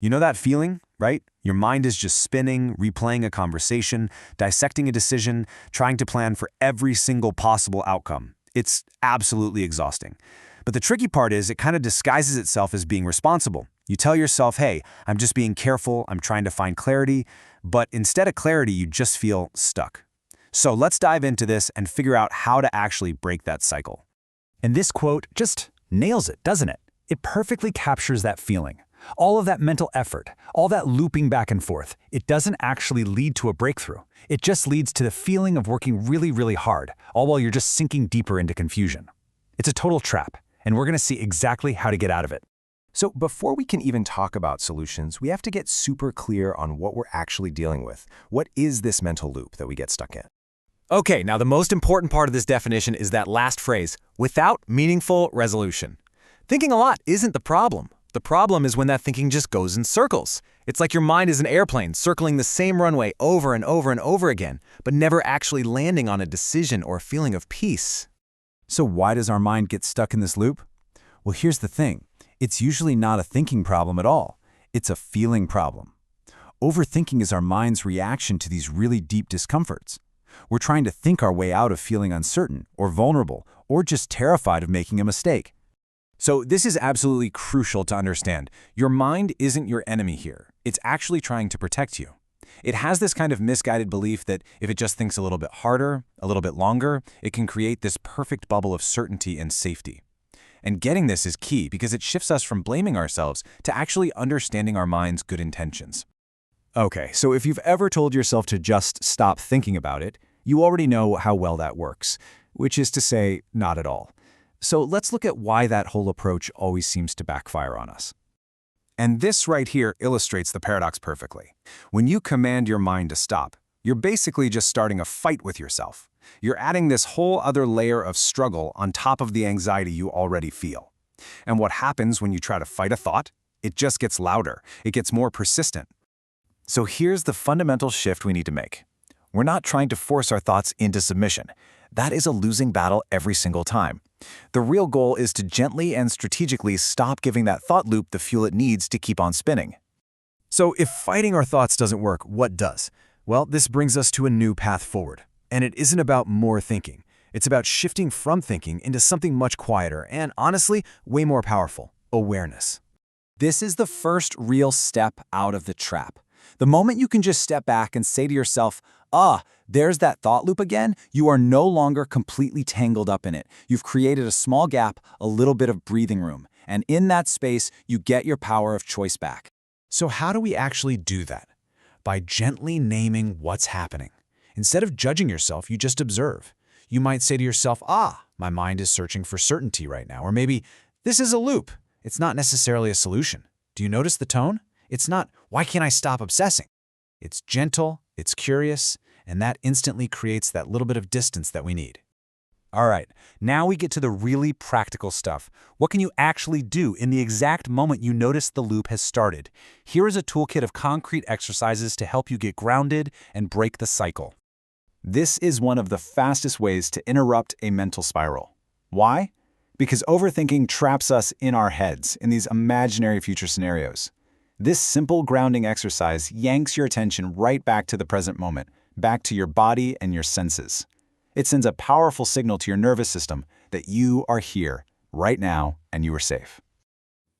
You know that feeling, right? Your mind is just spinning, replaying a conversation, dissecting a decision, trying to plan for every single possible outcome. It's absolutely exhausting. But the tricky part is it kind of disguises itself as being responsible. You tell yourself, hey, I'm just being careful, I'm trying to find clarity, but instead of clarity, you just feel stuck. So let's dive into this and figure out how to actually break that cycle. And this quote just nails it, doesn't it? It perfectly captures that feeling. All of that mental effort, all that looping back and forth, it doesn't actually lead to a breakthrough. It just leads to the feeling of working really, really hard, all while you're just sinking deeper into confusion. It's a total trap, and we're going to see exactly how to get out of it. So before we can even talk about solutions, we have to get super clear on what we're actually dealing with. What is this mental loop that we get stuck in? Okay, now the most important part of this definition is that last phrase, without meaningful resolution. Thinking a lot isn't the problem. The problem is when that thinking just goes in circles. It's like your mind is an airplane circling the same runway over and over and over again, but never actually landing on a decision or a feeling of peace. So why does our mind get stuck in this loop? Well, here's the thing. It's usually not a thinking problem at all. It's a feeling problem. Overthinking is our mind's reaction to these really deep discomforts. We're trying to think our way out of feeling uncertain or vulnerable or just terrified of making a mistake. So this is absolutely crucial to understand. Your mind isn't your enemy here. It's actually trying to protect you. It has this kind of misguided belief that if it just thinks a little bit harder, a little bit longer, it can create this perfect bubble of certainty and safety. And getting this is key because it shifts us from blaming ourselves to actually understanding our mind's good intentions. Okay, so if you've ever told yourself to just stop thinking about it, you already know how well that works, which is to say, not at all. So let's look at why that whole approach always seems to backfire on us. And this right here illustrates the paradox perfectly. When you command your mind to stop, you're basically just starting a fight with yourself. You're adding this whole other layer of struggle on top of the anxiety you already feel. And what happens when you try to fight a thought? It just gets louder. It gets more persistent. So here's the fundamental shift we need to make. We're not trying to force our thoughts into submission. That is a losing battle every single time. The real goal is to gently and strategically stop giving that thought loop the fuel it needs to keep on spinning. So if fighting our thoughts doesn't work, what does? Well, this brings us to a new path forward. And it isn't about more thinking. It's about shifting from thinking into something much quieter and, honestly, way more powerful: awareness. This is the first real step out of the trap. The moment you can just step back and say to yourself, there's that thought loop again, you are no longer completely tangled up in it. You've created a small gap, a little bit of breathing room, and in that space, you get your power of choice back. So how do we actually do that? By gently naming what's happening. Instead of judging yourself, you just observe. You might say to yourself, my mind is searching for certainty right now. Or maybe, this is a loop. It's not necessarily a solution. Do you notice the tone? It's not, why can't I stop obsessing? It's gentle, it's curious, and that instantly creates that little bit of distance that we need. All right, now we get to the really practical stuff. What can you actually do in the exact moment you notice the loop has started? Here is a toolkit of concrete exercises to help you get grounded and break the cycle. This is one of the fastest ways to interrupt a mental spiral. Why? Because overthinking traps us in our heads in these imaginary future scenarios. This simple grounding exercise yanks your attention right back to the present moment, back to your body and your senses. It sends a powerful signal to your nervous system that you are here, right now, and you are safe.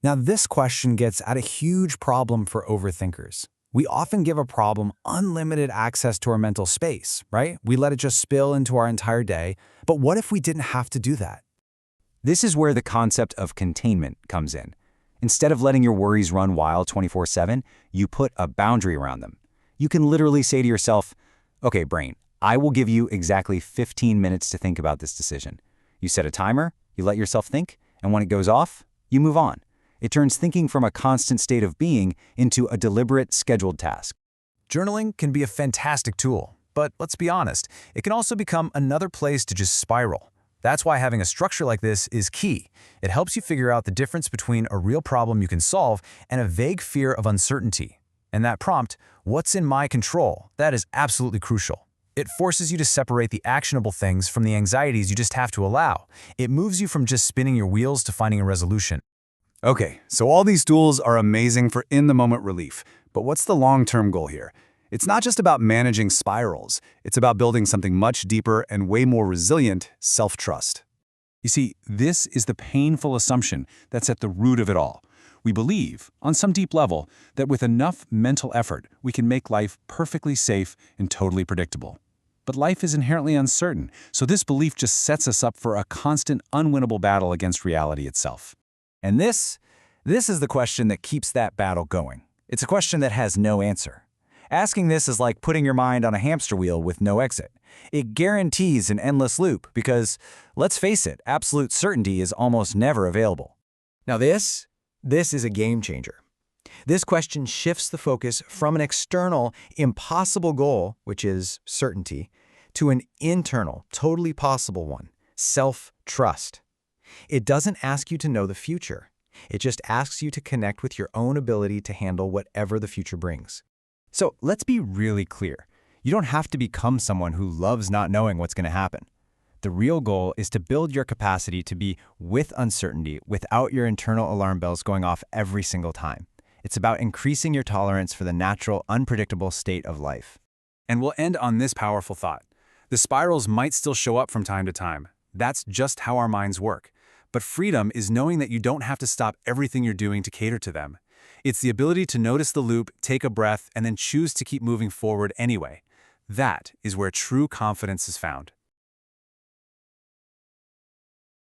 Now, this question gets at a huge problem for overthinkers. We often give a problem unlimited access to our mental space, right? We let it just spill into our entire day. But what if we didn't have to do that? This is where the concept of containment comes in. Instead of letting your worries run wild 24/7, you put a boundary around them. You can literally say to yourself, okay, brain, I will give you exactly 15 minutes to think about this decision. You set a timer, you let yourself think, and when it goes off, you move on. It turns thinking from a constant state of being into a deliberate, scheduled task. Journaling can be a fantastic tool, but let's be honest, it can also become another place to just spiral. That's why having a structure like this is key. It helps you figure out the difference between a real problem you can solve and a vague fear of uncertainty. And that prompt, what's in my control, that is absolutely crucial. It forces you to separate the actionable things from the anxieties you just have to allow. It moves you from just spinning your wheels to finding a resolution. Okay, so all these tools are amazing for in-the-moment relief, but what's the long-term goal here? It's not just about managing spirals, it's about building something much deeper and way more resilient, self-trust. You see, this is the painful assumption that's at the root of it all. We believe, on some deep level, that with enough mental effort, we can make life perfectly safe and totally predictable. But life is inherently uncertain, so this belief just sets us up for a constant, unwinnable battle against reality itself. And this is the question that keeps that battle going. It's a question that has no answer. Asking this is like putting your mind on a hamster wheel with no exit. It guarantees an endless loop because, let's face it, absolute certainty is almost never available. Now this is a game changer. This question shifts the focus from an external, impossible goal, which is certainty, to an internal, totally possible one, self-trust. It doesn't ask you to know the future. It just asks you to connect with your own ability to handle whatever the future brings. So let's be really clear. You don't have to become someone who loves not knowing what's going to happen. The real goal is to build your capacity to be with uncertainty without your internal alarm bells going off every single time. It's about increasing your tolerance for the natural, unpredictable state of life. And we'll end on this powerful thought. The spirals might still show up from time to time. That's just how our minds work. But freedom is knowing that you don't have to stop everything you're doing to cater to them. It's the ability to notice the loop, take a breath, and then choose to keep moving forward anyway. That is where true confidence is found.